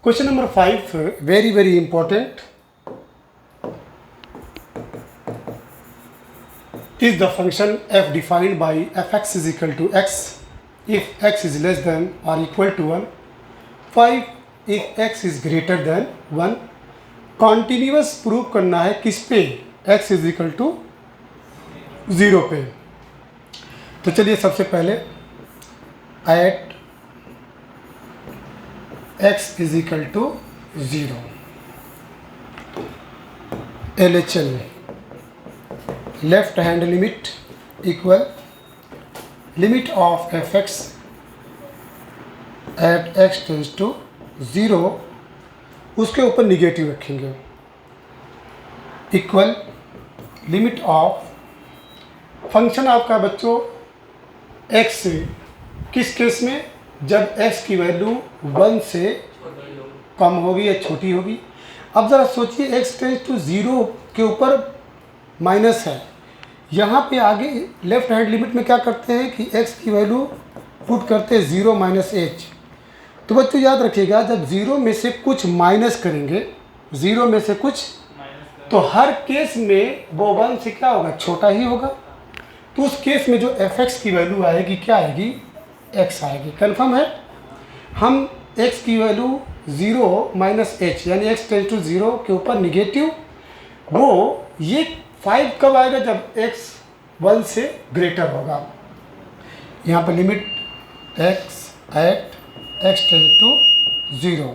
Question number 5, very very important. Is the function f defined by fx is equal to x if x is less than or equal to 1? 5 if x is greater than 1. Continuous prove करना है किस पे? x is equal to 0 पे. तो चलिए सबसे पहले at x is equal to 0 LHL left hand limit equal limit of fx at x tends to 0, उसके ऊपर निगेटिव रखेंगे, इक्वल लिमिट ऑफ फंक्शन आपका बच्चों x से किस केस में? जब x की वैल्यू 1 से कम होगी या छोटी होगी. अब ज़रा सोचिए x टेंस टू 0 के ऊपर माइनस है. यहाँ पे आगे लेफ्ट हैंड लिमिट में क्या करते हैं कि x की वैल्यू पुट करते हैं 0 माइनस h. तो बच्चों याद रखिएगा, जब 0 में से कुछ माइनस करेंगे, 0 में से कुछ, तो हर केस में वो 1 से क्या होगा? छोटा ही होगा. तो उस केस में जो fx की वैल्यू आएगी क्या आएगी? x आएगी. कन्फर्म है? हम x की वैल्यू 0 माइनस h यानी x टेंस टू 0 के ऊपर निगेटिव, वो ये 5 कब आएगा? जब x 1 से ग्रेटर होगा. यहाँ पर limit x at x tends to 0.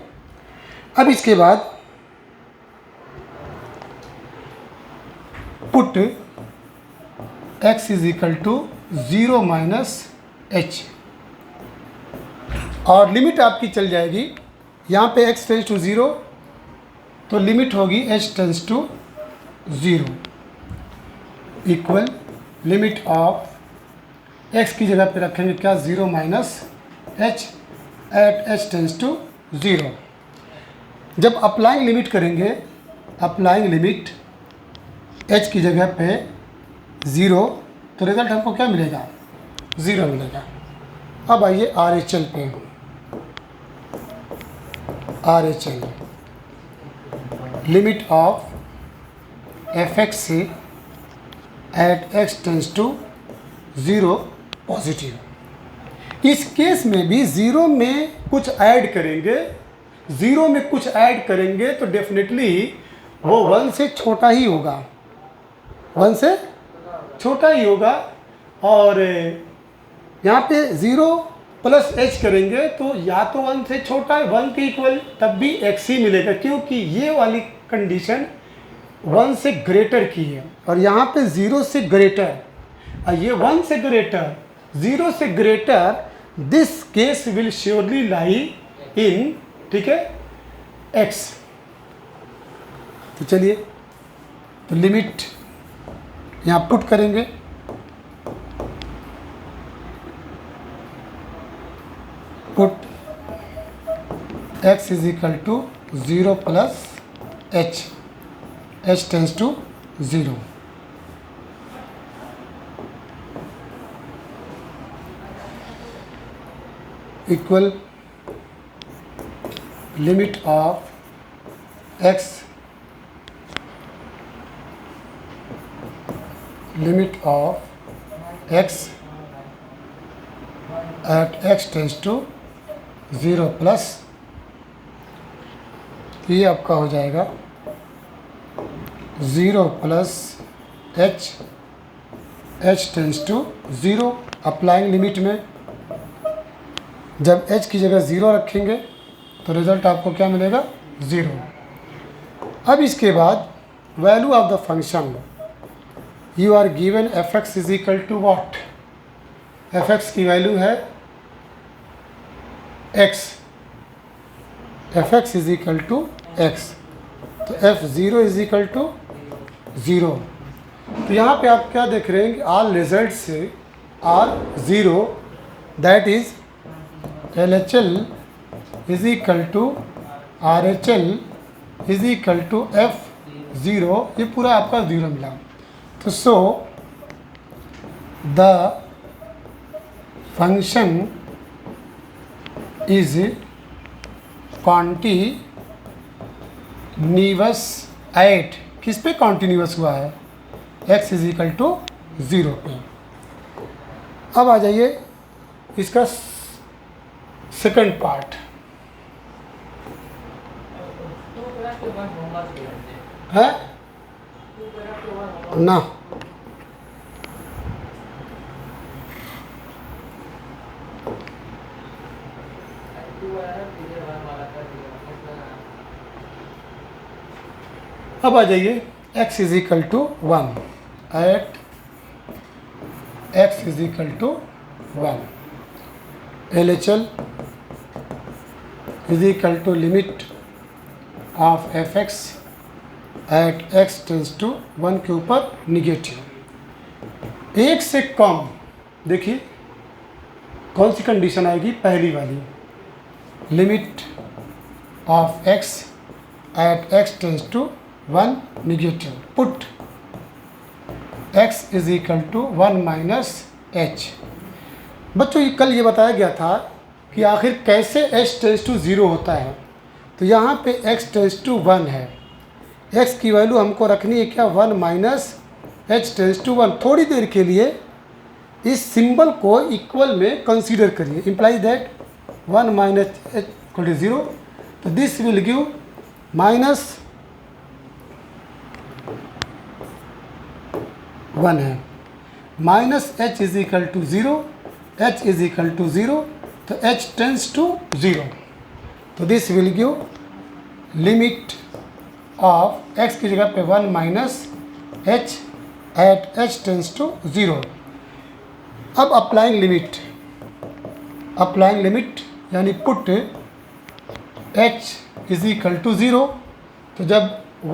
अब इसके बाद put x is equal to 0 minus h और लिमिट आपकी चल जाएगी. यहाँ पे x टेंस टू 0 तो लिमिट होगी h tends to 0 equal limit of x की जगह पे रखेंगे क्या? 0 minus h at h tends to 0. जब अप्लाइंग लिमिट करेंगे, अप्लाइंग लिमिट h की जगह पे 0, तो रिजल्ट हमको क्या मिलेगा? 0 मिलेगा. अब आइए RHL पे. RHL लिमिट ऑफ fx से at x tends to 0 positive. इस केस में भी 0 में कुछ ऐड करेंगे, 0 में कुछ ऐड करेंगे तो डेफिनेटली वो 1 से छोटा ही होगा, 1 से छोटा ही होगा. और यहाँ पे 0 प्लस h करेंगे तो या तो 1 से छोटा है, 1 के इक्वल, तब भी x ही मिलेगा, क्योंकि ये वाली कंडीशन 1 से ग्रेटर की है. और यहाँ पे 0 से ग्रेटर, और ये 1 से ग्रेटर, 0 से greater, this case will surely lie in, ठीक है, x. तो चलिए, तो लिमिट यहाँ पुट करेंगे, put x is equal to 0 plus h tends to 0. Equal limit of x, limit of x at x tends to 0 plus, ये आपका हो जाएगा 0 plus h tends to 0. Applying limit में जब h की जगह 0 रखेंगे तो रिज़ल्ट आपको क्या मिलेगा? 0. अब इसके बाद value of the function, you are given fx is equal to what? fx की वैल्यू है x, fx is equal to x, तो f0 इज इक्वल टू 0. तो यहाँ पे आप क्या देख रहे हैं कि ऑल रिजल्ट से are 0, that is LHL is equal to RHL is equal to F0. ये पूरा आपका 0 मिला. तो so the function is continuous at किस पे कॉन्टिन्यूअस हुआ है, x इज इक्वल टू 0 पे। अब आ जाइए इसका सेकंड पार्ट है ना। अब आ जाइए x is equal to 1 at x is equal to 1, LHL is equal to limit of fx at x tends to 1 के ऊपर निगेटिव। एक से कम, देखिए कौन सी कंडीशन आएगी, पहली वाली, limit of x at x tends to 1 negative, put x is equal to 1 minus h। बच्चों कल ये बताया गया था कि आखिर कैसे h टेंस टू 0 होता है। तो यहाँ पे x टेंस टू 1 है, x की वैल्यू हमको रखनी है क्या, 1 माइनस h टेंस टू 1। थोड़ी देर के लिए इस सिंबल को इक्वल में कंसीडर करिए, imply that 1 minus h equal to 0। तो दिस विल गिव माइनस 1 है, minus h is equal to 0, h is equal to 0, तो h टेंस टू 0। तो this will give limit of x की जगह पे 1 minus h at h tends to 0। अब applying limit यानी put h is equal to 0, तो जब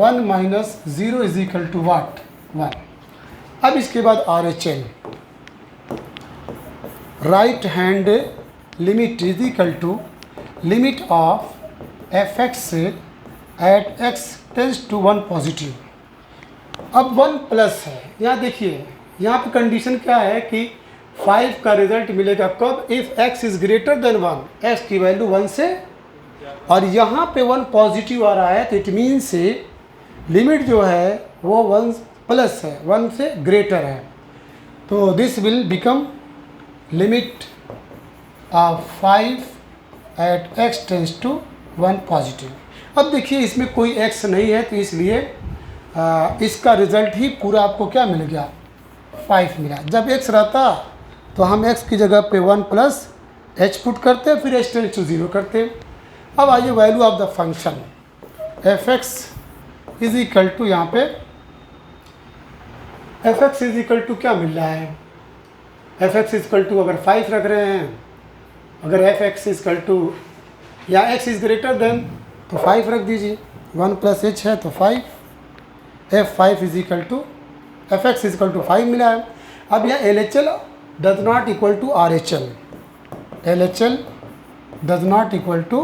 1 minus 0 is equal to what, 1। अब इसके बाद RHL, right hand limit is equal to limit of fx at x tends to 1 positive. अब 1 plus है, यहाँ देखिए यहाँ पे कंडीशन क्या है कि 5 का रिजल्ट मिलेगा कब, if x is greater than 1, x की वैल्यू 1 से, और यहाँ पे 1 पॉजिटिव आ रहा है, तो इट मीन से लिमिट जो है वो 1 प्लस है, 1 से ग्रेटर है। तो this will become limit of 5 at x tends to 1 positive. अब देखिए इसमें कोई x नहीं है, तो इसलिए इसका रिज़ल्ट ही पूरा आपको क्या मिल गया, 5 मिला। जब x रहता तो हम x की जगह पे 1 प्लस h पुट करते, फिर h टेंस टू 0 करते। अब आइए value of the function fx is equal to, यहाँ पे fx इज इक्वल टू क्या मिल रहा है, fx इज इक्वल टू अगर 5 रख रहे हैं, अगर fx इज इक्वल टू या x इज ग्रेटर देन तो 5 रख दीजिए, 1 प्लस h है तो 5, f5 is equal to fx is equal to 5 मिला है। अब यह LHL does not equal to RHL, LHL does not equal to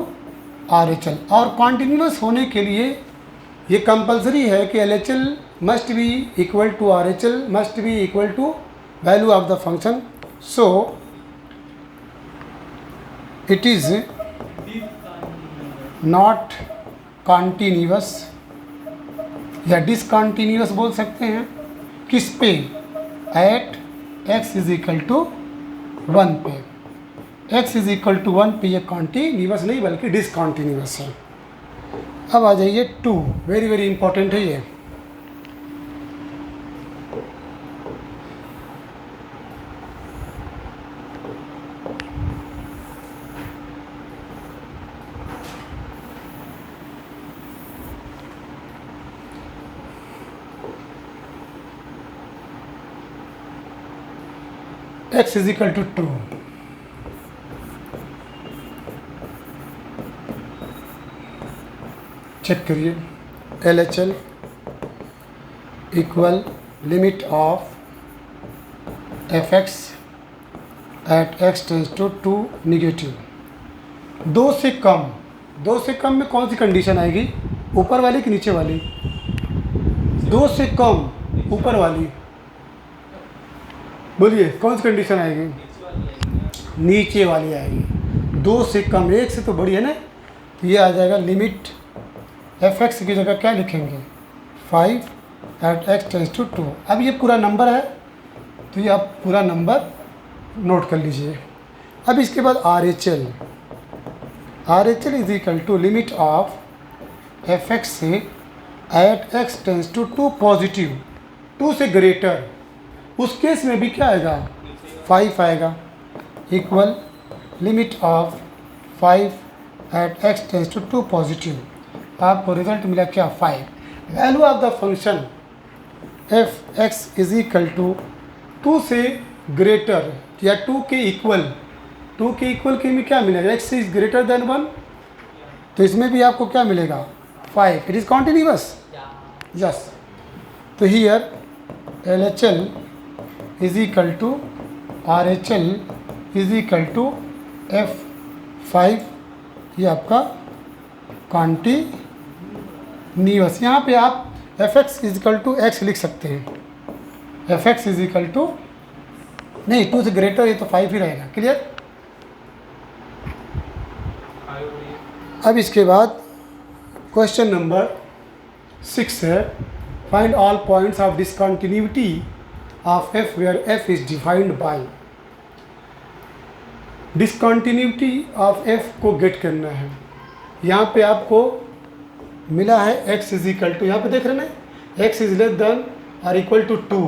RHL, और कॉन्टिन्यूस होने के लिए ये कंपलसरी है कि LHL must be equal to RHL must be equal to value of the function. So it is not continuous या discontinuous बोल सकते हैं, किस पे, at x is equal to 1 पे। x इज इक्वल टू 1 पे ये कॉन्टिन्यूअस नहीं बल्कि डिसकॉन्टिन्यूअस है। अब आ जाइए 2, वेरी वेरी इंपॉर्टेंट है ये। x is equal to 2, check करिए, LHL equal limit of fx at x tends to 2 negative. 2 से कम में कौन सी कंडीशन आएगी, ऊपर वाली कि नीचे वाली, 2 से कम ऊपर वाली, बोलिए कौन सी कंडीशन आएगी, नीचे वाली आएगी। 2 से कम, 1 से तो बड़ी है ना, तो ये आ जाएगा लिमिट एफ एक्स की जगह क्या लिखेंगे 5 एट एक्स टेंस टू 2। अब ये पूरा नंबर है तो ये आप पूरा नंबर नोट कर लीजिए। अब इसके बाद R H L is equal to limit of F X से at x tends to 2 positive 2 से ग्रेटर, उस केस में भी क्या आएगा 5 आएगा, equal limit of 5 at x tends to 2 positive. आपको रिजल्ट मिला क्या 5। Value of the function f x is equal to 2 से ग्रेटर या 2 के इक्वल के में क्या मिलेगा x इज ग्रेटर देन 1, तो इसमें भी आपको क्या मिलेगा 5। It is continuous yes. तो here L H L is equal to R H L is equal to F5, ये आपका कॉन्टिन्यूअस। यहाँ पे आप F x is equal to X लिख सकते हैं, F x is equal to नहीं 2 से ग्रेटर, ये तो 5 ही रहेगा। क्लियर। अब इसके बाद क्वेश्चन नंबर 6 है, find all points of discontinuity of f where f is defined by. Discontinuity of f को गेट करना है। यहाँ पे आपको मिला है x इज इक्वल टू, यहाँ पे देख रहे हैं ना x इज लेस देन और इक्वल टू 2,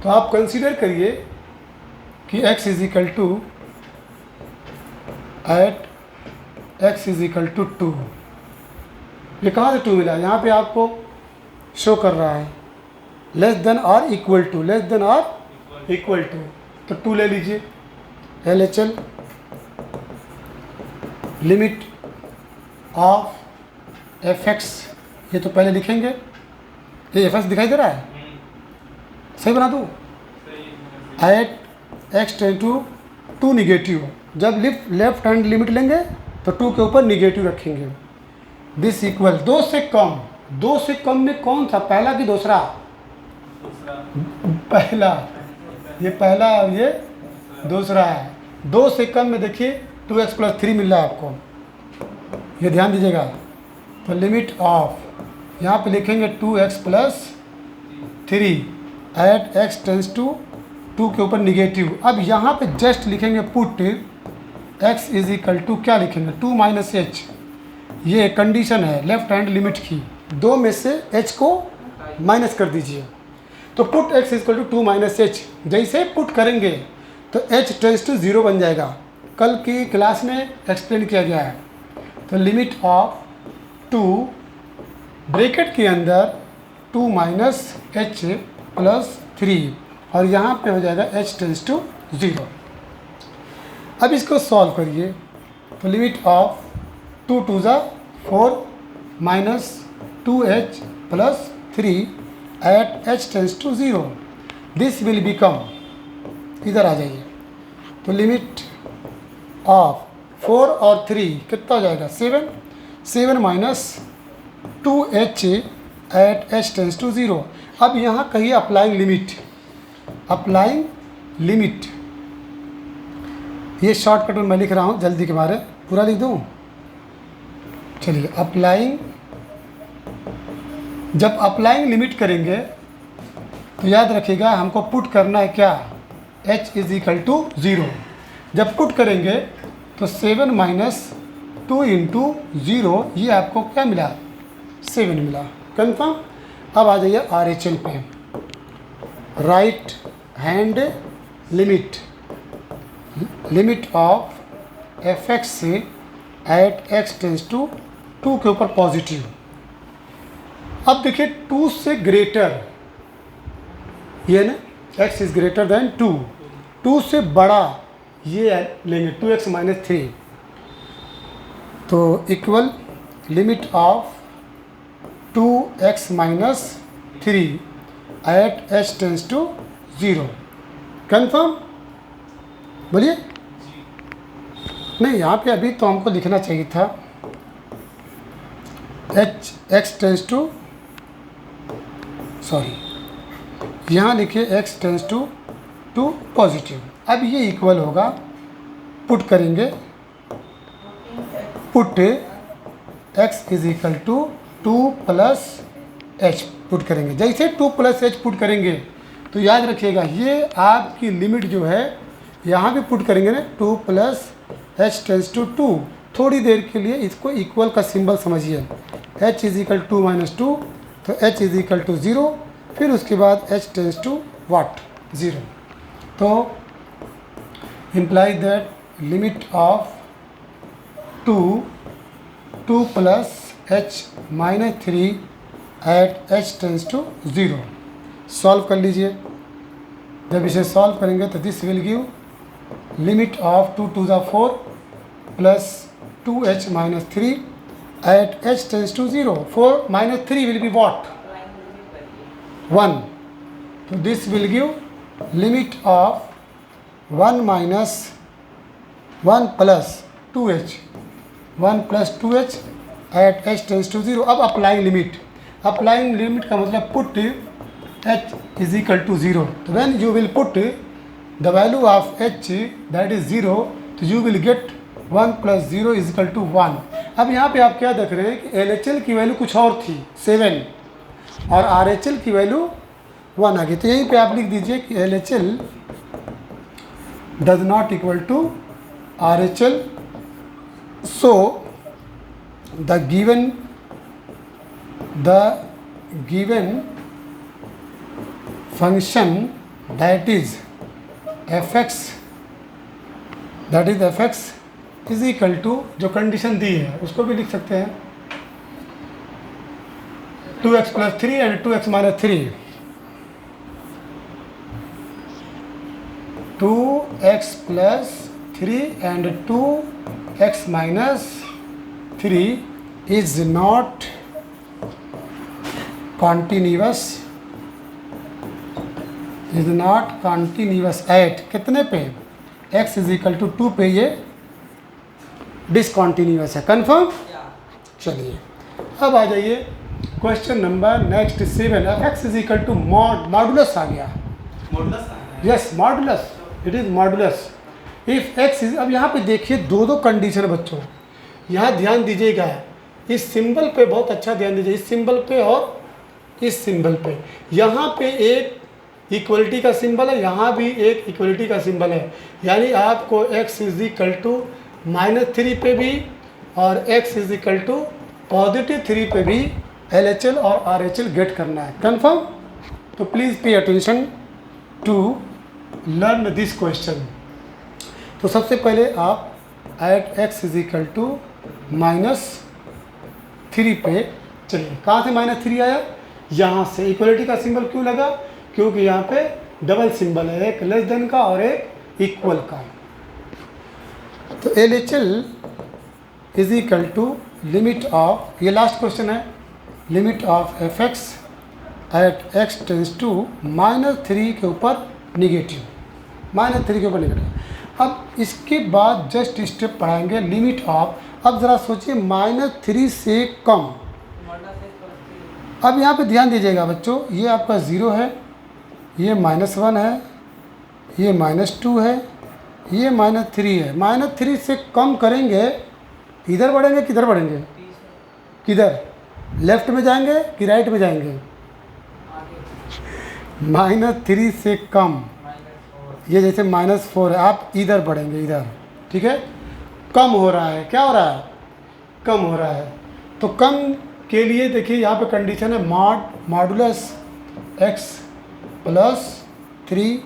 तो आप कंसीडर करिए कि x is equal to at x is equal to 2। ये कहाँ से 2 मिला, यहाँ पे आपको शो कर रहा है लेस देन और इक्वल टू, लेस देन और इक्वल टू, तो 2 ले लीजिए। L H L limit of F x, ये तो पहले लिखेंगे, ये एफ एक्स दिखाई दे रहा है, सही बना दूँ, at x tends to 2 negative. जब लेफ्ट हैंड लिमिट लेंगे तो 2 के ऊपर निगेटिव रखेंगे। दिस इक्वल 2 से कम में कौन था, पहला कि दूसरा? पहला, ये पहला और ये दूसरा है। 2 से कम में देखिए 2x प्लस 3 मिल रहा है आपको, ये ध्यान दीजिएगा। तो लिमिट ऑफ यहाँ पे लिखेंगे 2x plus 3 at x tends to 2 के ऊपर निगेटिव। अब यहाँ पे जस्ट लिखेंगे put x is equal to क्या लिखेंगे 2 माइनस एच, ये कंडीशन है लेफ्ट हैंड लिमिट की, 2 में से h को माइनस कर दीजिए। तो put x is equal to 2 minus h, जैसे पुट करेंगे तो h टेंस टू 0 बन जाएगा, कल की क्लास में एक्सप्लेन किया गया है। तो लिमिट ऑफ 2 ब्रैकेट के अंदर 2 माइनस एच प्लस 3 और यहाँ पे हो जाएगा h टेंस टू 0। अब इसको सॉल्व करिए, तो लिमिट ऑफ 2 2 ज़ा 4 minus 2h plus 3 at h tends to 0, this will become, इधर आ जाइए, तो लिमिट ऑफ 4 और 3 कितना हो जाएगा 7 minus 2h at h tends to 0। अब यहाँ कहिए अप्लाइंग लिमिट, ये शॉर्टकट में मैं लिख रहा हूँ जल्दी के मारे, पूरा लिख दूँ। चलिए अप्लाइंग, जब अप्लाइंग लिमिट करेंगे तो याद रखिएगा हमको पुट करना है क्या h इज इक्वल टू 0। जब पुट करेंगे तो 7 माइनस 2 इंटू 0, ये आपको क्या मिला 7 मिला, कन्फर्म। अब आ जाइए आर एच एल पे, right hand limit of F X से एट एक्स टेंस टू 2 के ऊपर पॉजिटिव। अब देखिए 2 से ग्रेटर, ये ना x इज ग्रेटर देन 2, 2 से बड़ा ये लेंगे 2x माइनस 3, तो equal limit of 2x minus 3 at h tends to 0, confirm. बोलिए, नहीं यहाँ पे अभी तो हमको लिखना चाहिए था x टेंस टू, सॉरी यहाँ लिखिए x टेंस टू पॉजिटिव। अब ये इक्वल होगा, पुट करेंगे, put x is equal to 2 plus h put करेंगे। जैसे 2 प्लस एच पुट करेंगे तो याद रखिएगा ये आपकी लिमिट जो है यहाँ भी पुट करेंगे ना, 2 प्लस एच टेंस टू 2। थोड़ी देर के लिए इसको इक्वल का सिंबल समझिए, h is equal to minus 2, तो h इज इक्वल टू 0, फिर उसके बाद h टेंस टू व्हाट 0। तो imply that limit of 2 plus h minus 3 at h tends to 0। Solve कर लीजिए। जब इसे सॉल्व करेंगे तो this will give limit of 2 to the 4 plus 2h minus 3 at h tends to 0. 4 minus 3 will be what? 1. So this will give limit of 1 minus 1 plus 2h. 1 plus 2h at h tends to 0. अब applying limit. Applying limit का मतलब put h is equal to 0. So when you will put the value of h that is 0, so you will get 1 plus 0 is equal to 1। अब यहाँ पे आप क्या देख रहे हैं कि LHL की वैल्यू कुछ और थी 7 और RHL की वैल्यू 1 आ गई। तो यहीं पे आप लिख दीजिए कि LHL does not equal to RHL, so the given function that is fx is equal to जो कंडीशन दी है उसको भी लिख सकते हैं 2x plus 3 and 2x minus 3। 2x plus 3 and 2x minus 3 is not continuous at कितने पे, x इज इक्वल टू 2 पे ये डिसकॉन्टीन्यूअस है। कन्फर्म? चलिए अब आ जाइए question number next 7। x is equal to modulus आ गया। Yes modulus, it is modulus if x is. अब यहाँ पे देखिए दो कंडीशन बच्चों, यहाँ ध्यान दीजिएगा इस सिंबल पे, बहुत अच्छा ध्यान दीजिए इस सिंबल पे और इस सिंबल पे। यहाँ पे एक इक्वलिटी का सिंबल है, यहाँ भी एक इक्वलिटी का सिंबल है, यानी आपको x इज इक्वल टू -3 पे भी और x इज इक्वल टू +3 पे भी LHL और RHL गेट करना है। कन्फर्म? तो please pay attention to learn this question. तो सबसे पहले आप at x is equal to -3 पे चलिए। कहाँ से -3 आया? यहाँ से। इक्वलिटी का सिंबल क्यों लगा? क्योंकि यहाँ पे डबल सिंबल है, एक लेस देन का और एक इक्वल का। तो LHL is equal to limit of, ये लास्ट क्वेश्चन है, limit of fx at x tends to -3 के ऊपर निगेटिव, -3 के ऊपर निगेटिव। अब इसके बाद जस्ट स्टेप पढ़ाएंगे लिमिट ऑफ। अब ज़रा सोचिए -3 से कम। अब यहाँ पे ध्यान दीजिएगा बच्चों, ये आपका 0 है, ये -1 है, ये -2 है, ये -3 है। -3 से कम करेंगे, इधर बढ़ेंगे किधर बढ़ेंगे, किधर, लेफ्ट में जाएंगे कि राइट में जाएंगे? -3 से कम, ये जैसे -4 है, आप इधर बढ़ेंगे, इधर, ठीक है। कम हो रहा है, क्या हो रहा है? कम हो रहा है। तो कम के लिए देखिए यहाँ पे कंडीशन है modulus x plus 3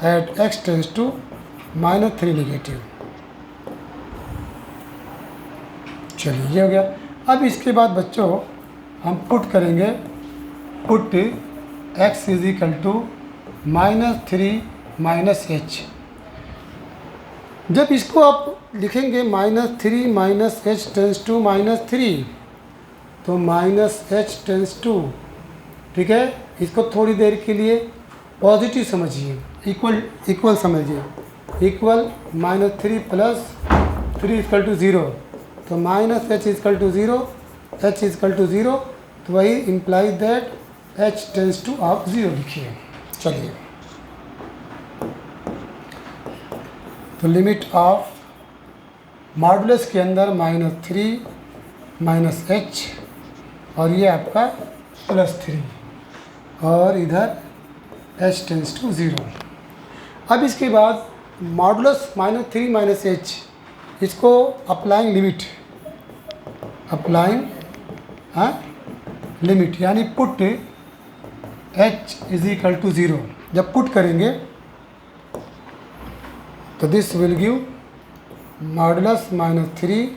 at x tends to -3 negative. चलिए ये हो गया। अब इसके बाद बच्चों हम पुट करेंगे, put x is equal to -3 minus h। जब इसको आप लिखेंगे -3 माइनस h टेंस टू -3, तो -h टेंस टू, ठीक है। इसको थोड़ी देर के लिए पॉजिटिव समझिए, इक्वल समझिए, इक्वल -3 प्लस 3 इक्वल टू 0, तो -h equal to 0, h equal to 0, तो वही imply that h tends to आप 0 लिखिए। चलिए तो लिमिट ऑफ मॉडुलस के अंदर -3 माइनस एच और ये आपका +3 और इधर h टेंस टू 0। अब इसके बाद मॉडुलस -3 माइनस एच, इसको अप्लाइंग लिमिट यानी पुट h = 0। जब पुट करेंगे तो this will give modulus -3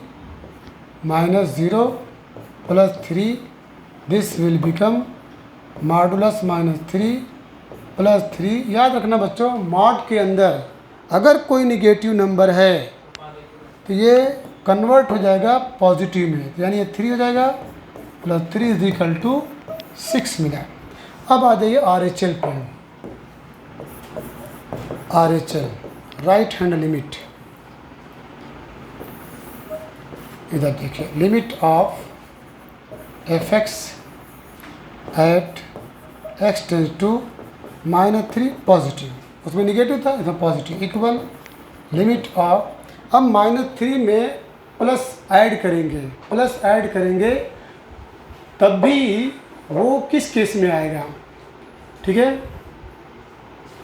minus 0 +3, this will become modulus -3 +3। याद रखना बच्चों, मॉड के अंदर अगर कोई निगेटिव नंबर है तो ये कन्वर्ट हो जाएगा पॉजिटिव में, यानी ये 3 हो जाएगा +3 = 6 मिला। अब आ जाइए RHL पे। RHL राइट हैंड लिमिट, इधर देखिए, limit of fx at x tends to -3 positive, उसमें निगेटिव था, इसमें पॉजिटिव, इक्वल लिमिट ऑफ। अब -3 में प्लस ऐड करेंगे तब भी वो किस केस में आएगा, ठीक है,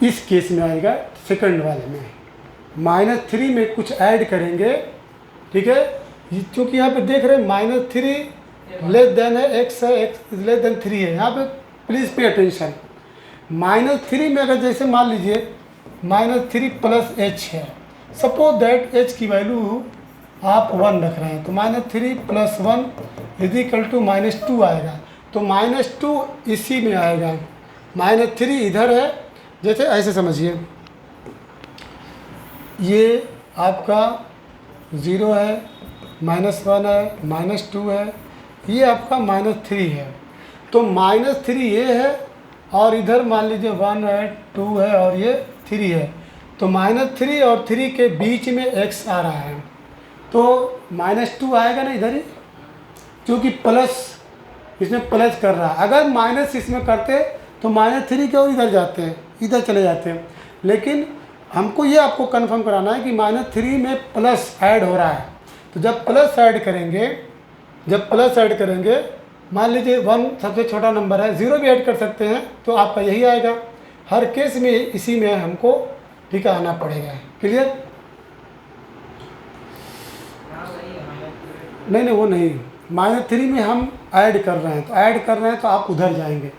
इस केस में आएगा, सेकंड वाले में। -3 में कुछ ऐड करेंगे, ठीक है, क्योंकि यहाँ पे देख रहे हैं -3 लेस देन है x है, x लेस देन 3 है। यहाँ पे प्लीज़ पे अटेंशन, -3 में अगर जैसे मान लीजिए -3 + h है, सपोज दैट h की वैल्यू आप 1 रख रहे हैं, तो -3 + 1 = -2 आएगा। तो -2 इसी में आएगा, -3 इधर है, जैसे ऐसे समझिए, ये आपका 0 है, -1 है, -2 है, ये आपका -3 है। तो -3 ये है और इधर मान लीजिए 1 है, 2 है और ये 3 है। तो -3 और 3 के बीच में x आ रहा है, तो -2 आएगा ना इधर ही, क्योंकि प्लस इसमें प्लस कर रहा है। अगर माइनस इसमें करते तो -3 क्यों इधर जाते हैं, इधर चले जाते हैं। लेकिन हमको ये आपको कंफर्म कराना है कि -3 में प्लस ऐड हो रहा है। तो जब प्लस ऐड करेंगे, मान लीजिए 1 सबसे छोटा नंबर है, 0 भी ऐड कर सकते हैं, तो आपका यही आएगा। हर केस में इसी में हमको ठीक आना पड़ेगा। क्लियर? नहीं वो नहीं, -3 में हम ऐड कर रहे हैं, तो आप उधर जाएंगे।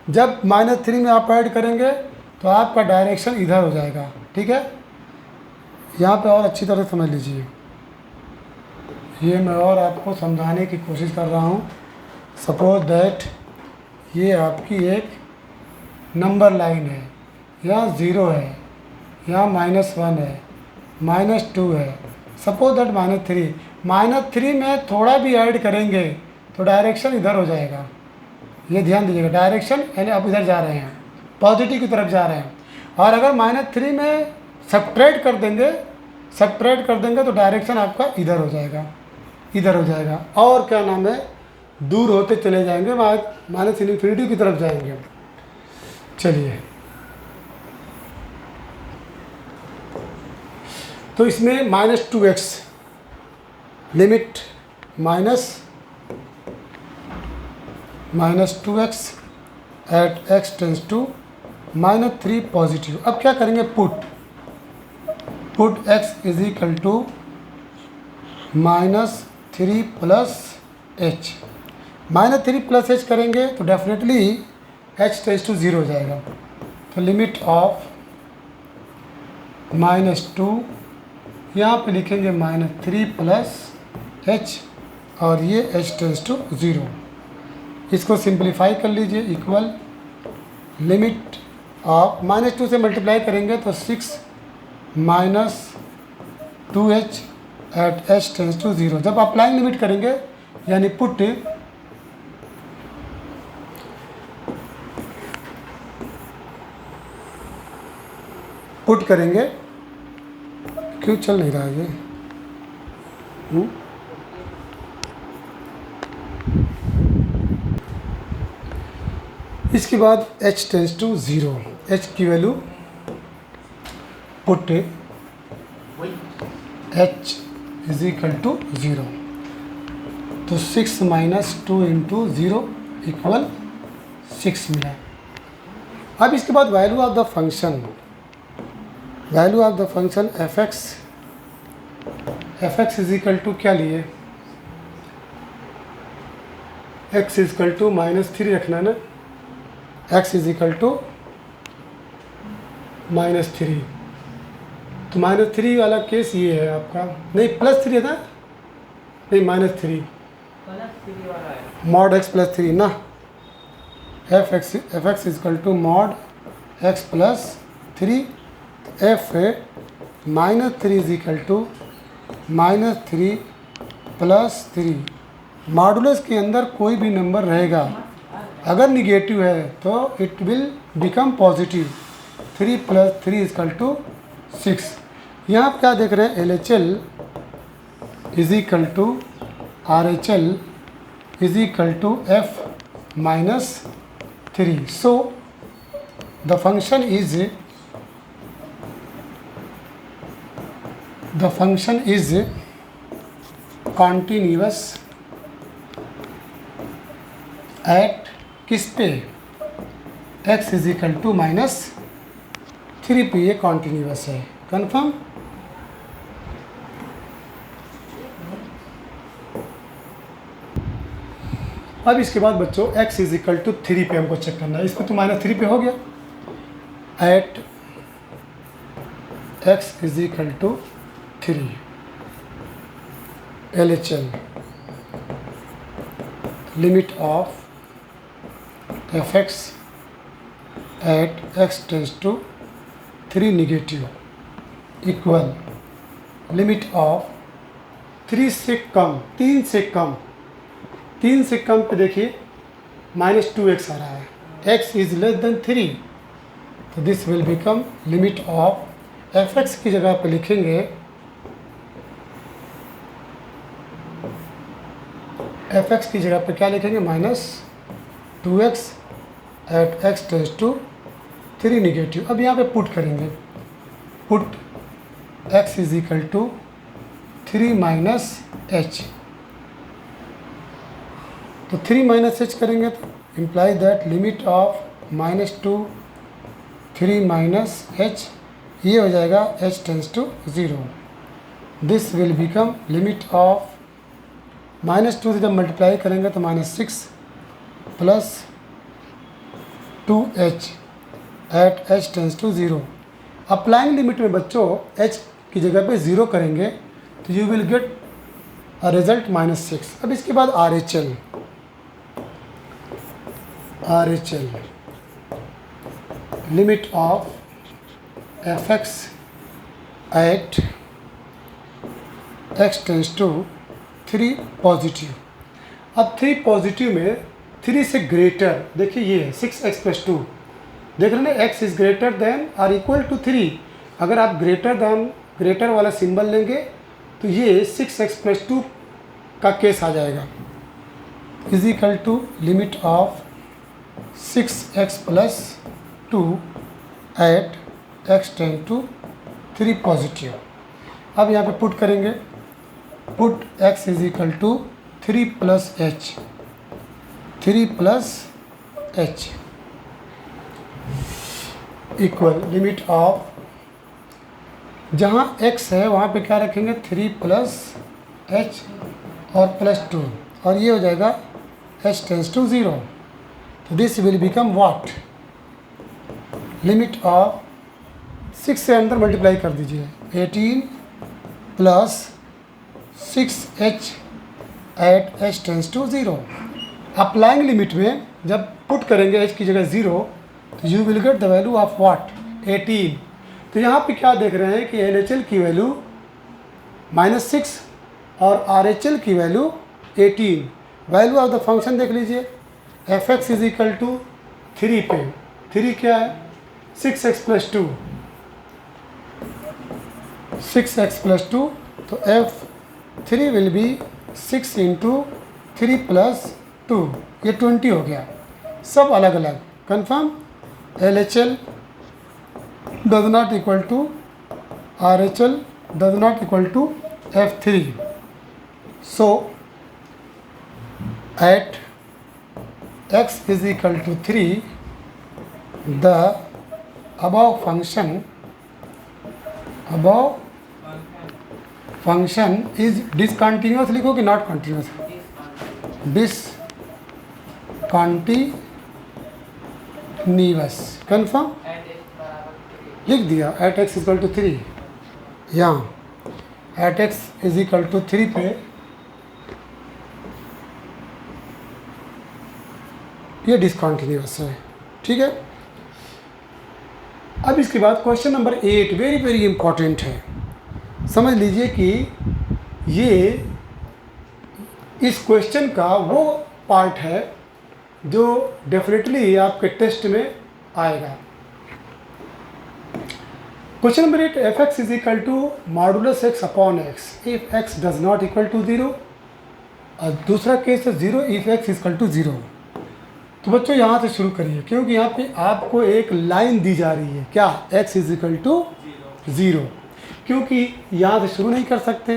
जब -3 में आप ऐड करेंगे तो आपका डायरेक्शन इधर हो जाएगा, ठीक है। यहाँ पे और अच्छी तरह समझ लीजिए, ये मैं और आपको समझाने की कोशिश कर रहा हूँ। सपोज दैट ये आपकी एक नंबर लाइन है, यहाँ 0 है, यहाँ -1 है, -2 है, सपोज दैट -3 में थोड़ा भी ऐड करेंगे तो डायरेक्शन इधर हो जाएगा। ये ध्यान दीजिएगा, डायरेक्शन यानी आप इधर जा रहे हैं, पॉजिटिव की तरफ जा रहे हैं। और अगर -3 में सब्ट्रैक्ट कर देंगे तो डायरेक्शन आपका इधर हो जाएगा, और क्या नाम है, दूर होते चले जाएंगे, -∞ की तरफ जाएंगे। चलिए, तो इसमें -2x limit -2x at x tends to -3 positive. अब क्या करेंगे, पुट x = -3 + h। -3 + h करेंगे तो डेफिनेटली h टेंस टू 0 हो जाएगा। तो लिमिट ऑफ -2, यहाँ पे लिखेंगे -3 + h और ये h टेंस टू 0। इसको सिंप्लीफाई कर लीजिए, इक्वल लिमिट ऑफ -2 से मल्टीप्लाई करेंगे तो 6 - 2h at h tends to 0। जब अप्लाइंग लिमिट करेंगे यानी पुट करेंगे, क्यों चल नहीं रहा है ये, इसके बाद h टेंस टू 0, h की वैल्यू पुट h = 0। तो 6 माइनस 2 इंटू 0 इक्वल 6 मिला। अब इसके बाद value of the function, value of the function f x is equal to क्या लिए, x इज इक्वल टू -3 रखना ना, x इज इक्वल टू -3। तो -3 वाला केस ये है आपका, नहीं +3 था, नहीं -3 मॉड x +3 ना, f x is equal to mod x +3, f -3 is equal to -3 + 3। Modulus के अंदर कोई भी नंबर रहेगा, अगर निगेटिव है तो it will become positive. 3 + 3 equal to 6। यहाँ आप क्या देख रहे हैं, LHL is equal to RHL is equal to F -3। So the function is continuous at किस पे, x इज इक्वल टू -3 पे ये कॉन्टिन्यूअस है। कन्फर्म। अब इसके बाद बच्चों x इज इक्वल टू 3 पे हमको चेक करना है। इसमें तो -3 पे हो गया, at x is equal to 3 LHL limit of fx at x tends to 3 negative equal limit of 3 से कम, 3 से कम, 3 से कम पे देखिए -2x आ रहा है, x इज लेस देन 3, तो this will become limit of fx की जगह पे लिखेंगे fx की जगह पे क्या लिखेंगे, -2x at x tends to 3 negative. अब यहाँ पे पुट करेंगे, put x is equal to 3 minus h, तो 3 - h करेंगे तो imply that limit of -2 3 h, ये हो जाएगा h tends to 0। This will become limit of -2 से जब मल्टीप्लाई करेंगे तो -6 + 2h at h tends to 0। Applying limit में बच्चों h की जगह पे 0 करेंगे तो you will get a result -6। अब इसके बाद RHL limit of fx at x tends to 3 positive. अब 3 पॉजिटिव में 3 से ग्रेटर, देखिए ये है 6x + 2, देख रहे हैं x इज ग्रेटर देन और इक्वल टू 3। अगर आप ग्रेटर वाला सिंबल लेंगे तो ये 6x + 2 का केस आ जाएगा, is equal to limit of 6x + 2 at x tends to 3 positive. अब यहाँ पे पुट करेंगे, put x is equal to 3 + h, 3 + h equal limit of, जहाँ x है वहाँ पे क्या रखेंगे 3 + h और +2, और ये हो जाएगा h टेंस टू 0। तो this will become what, limit of 6 से अंदर मल्टीप्लाई कर दीजिए, 18 + 6h at h tends to 0। Applying limit में जब पुट करेंगे h की जगह 0 तो you will get the value of what, 18। तो यहाँ पे क्या देख रहे हैं कि LHL की वैल्यू -6 और RHL की value 18। Value of the function देख लीजिए, fx इज इक्वल टू 3 पे, 3 क्या है 6x + 2, 6x + 2, तो f3 विल बी 6 × 3 + 2, ये 20 हो गया, सब अलग अलग। Confirm. LHL does not equal to RHL does not equal to F3। So at x is equal to 3, the above function is discontinuous लिखो कि नॉट कंटिन्यूस, डिसकंटिन्यूअस, कन्फर्म लिख दिया। एट एक्स इक्वल टू 3, यहाँ at x is equal to 3 पे ये discontinuous है, ठीक है। अब इसके बाद question number 8 very very important है। समझ लीजिए कि ये इस क्वेश्चन का वो पार्ट है जो डेफिनेटली आपके टेस्ट में आएगा। Question number 8, f x is equal to modulus x upon x if x does not equal to 0, और दूसरा केस है 0 इफ एक्स इक्वल टू 0। तो बच्चों यहाँ से शुरू करिए, क्योंकि यहाँ पे आपको एक लाइन दी जा रही है, क्या, x इज इक्वल टू 0, क्योंकि यहाँ से शुरू नहीं कर सकते,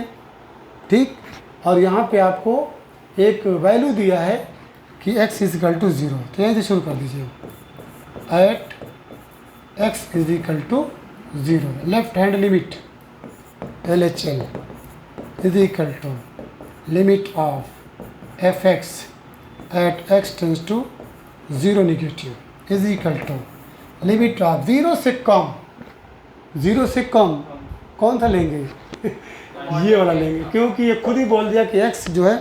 ठीक। और यहाँ पे आपको एक वैल्यू दिया है कि x इज इक्वल टू 0, तो यहाँ से शुरू कर दीजिए। At x is equal to 0, left hand limit LHL is equal to limit of F x at x tends to 0 negative is equal to limit of 0 से कम, 0 से कम कौन सा लेंगे ये वाला लेंगे, क्योंकि ये खुद ही बोल दिया कि x जो है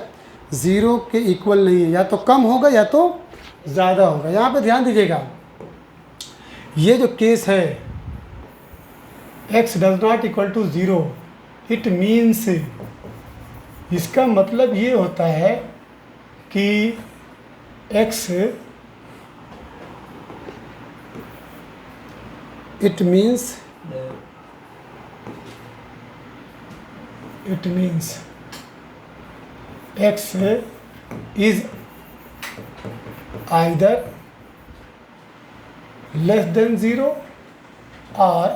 0 के इक्वल नहीं है, या तो कम होगा या तो ज़्यादा होगा। यहाँ पे ध्यान दीजिएगा, ये जो केस है x does not equal to 0, it means, इसका मतलब ये होता है कि x it means x is either less than 0 और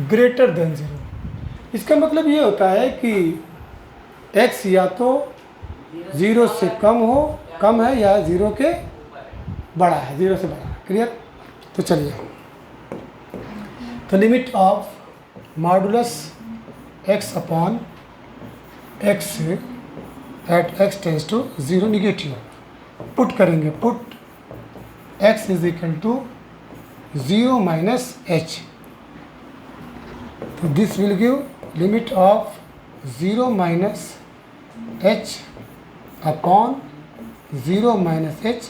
greater than 0। इसका मतलब ये होता है कि x या तो 0 से कम है या 0 के बड़ा है, 0 से बड़ा। क्लियर? तो चलिए, तो limit of modulus x upon x at x tends to 0 negative put करेंगे। Put x is equal to 0 minus h, तो this will give limit of 0 minus h upon 0 minus h,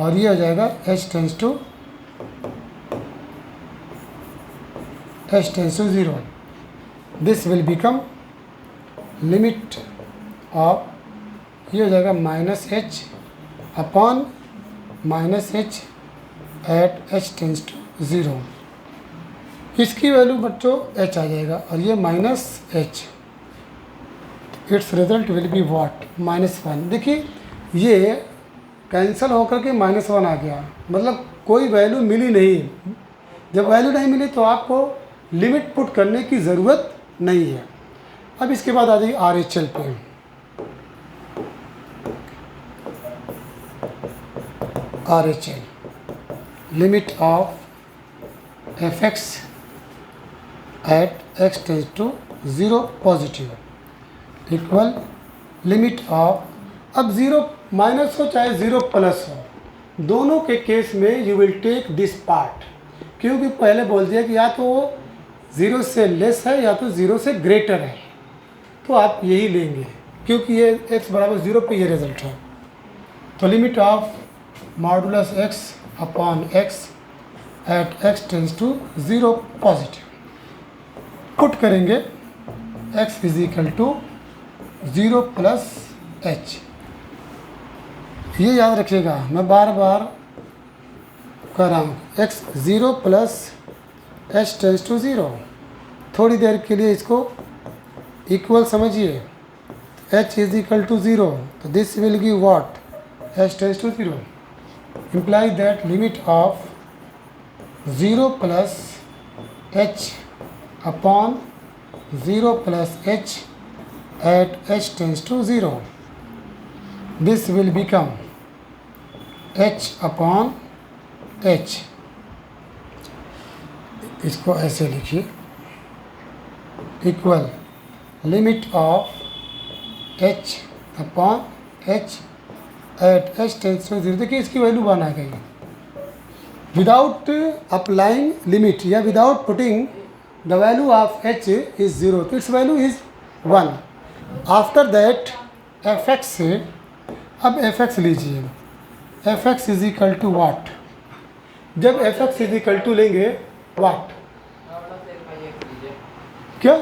और ये हो जाएगा h tends to 0। This will become limit of, ये हो जाएगा minus h upon minus h at h tends to 0। इसकी value बच्चों h आ जाएगा, और ये minus h, it's result will be what, -1। देखिए ये कैंसिल होकर के -1 आ गया, मतलब कोई वैल्यू मिली नहीं। जब वैल्यू नहीं मिली तो आपको लिमिट पुट करने की ज़रूरत नहीं है। अब इसके बाद आ जाइए RHL पे। RHL limit of fx at x tends to 0 positive equal limit of, अब 0 माइनस हो चाहे 0 प्लस हो, दोनों के केस में you will take this part, क्योंकि पहले बोल दिया कि या तो वो 0 से लेस है या तो 0 से ग्रेटर है, तो आप यही लेंगे, क्योंकि ये x बराबर 0 पे ये रिजल्ट है। तो limit of modulus x upon x at x tends to 0 positive put करेंगे x is equal to 0 plus h। ये याद रखिएगा, मैं बार बार कर रहा हूँ, x 0 plus h tends to 0। थोड़ी देर के लिए इसको इक्वल समझिए, h इज इक्वल टू 0, तो this will give what, h tends to 0, imply that limit of 0 plus h upon 0 plus h at h tends to 0 this will become h upon h। इसको ऐसे लिखिए, equal limit of h upon h at h tends to 0। देखिए इसकी value 1 आ गई without applying limit या without putting the value of h is 0, तो its value is 1। After that fx से, अब fx लीजिए, fx इज इक्वल टू वाट। जब fx इज इक्वल टू लेंगे वाट, क्या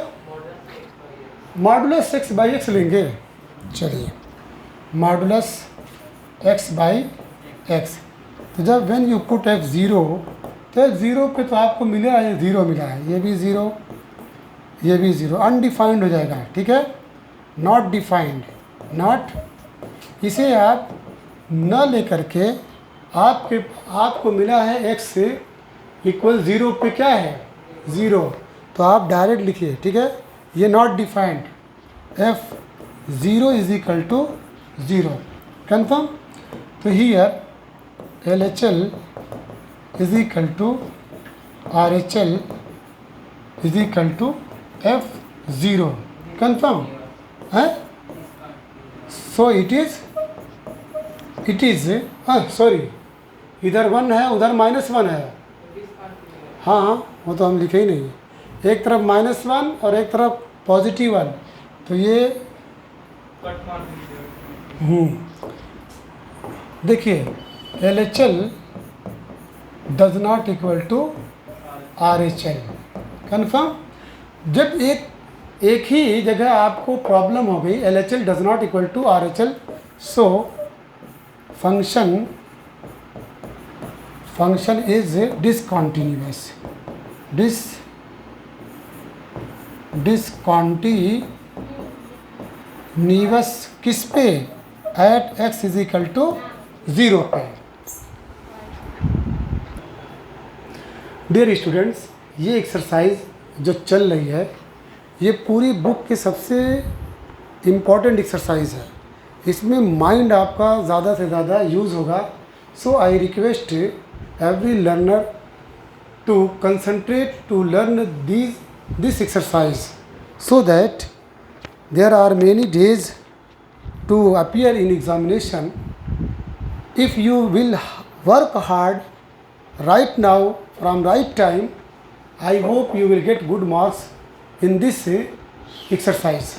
मॉडुलस x बाई एक्स लेंगे। चलिए मॉडुलस x बाई एक्स, तो जब व्हेन यू पुट f 0, तो ज़ीरो पे तो आपको मिला है, 0 मिला है, ये भी 0, ये भी 0, अनडिफाइंड हो जाएगा, ठीक है, नॉट डिफाइंड, नॉट। इसे आप न लेकर के आपको मिला है x से इक्वल 0 पे क्या है 0, तो आप डायरेक्ट लिखिए, ठीक है, ये not defined, f 0 is equal to 0, confirm. तो here LHL is equal to RHL is equal to F0, confirm है। so it is sorry, इधर 1 है, उधर -1 है, हाँ वो तो हम लिखे ही नहीं, एक तरफ -1 और एक तरफ +1, तो ये देखिए LHL does not equal to RHL, confirm. जब एक ही जगह आपको प्रॉब्लम हो गई, LHL does not equal to RHL, so function is discontinuous, discontinuous किस पे, at x is equal to 0 पे। डियर स्टूडेंट्स, ये एक्सरसाइज जो चल रही है, ये पूरी बुक की सबसे इम्पॉर्टेंट एक्सरसाइज है। इसमें माइंड आपका ज़्यादा से ज़्यादा यूज़ होगा। So I request every learner to concentrate to learn this exercise, so that there are many days to appear in examination. If you will work hard right now from right time, I hope you will get good marks in this exercise.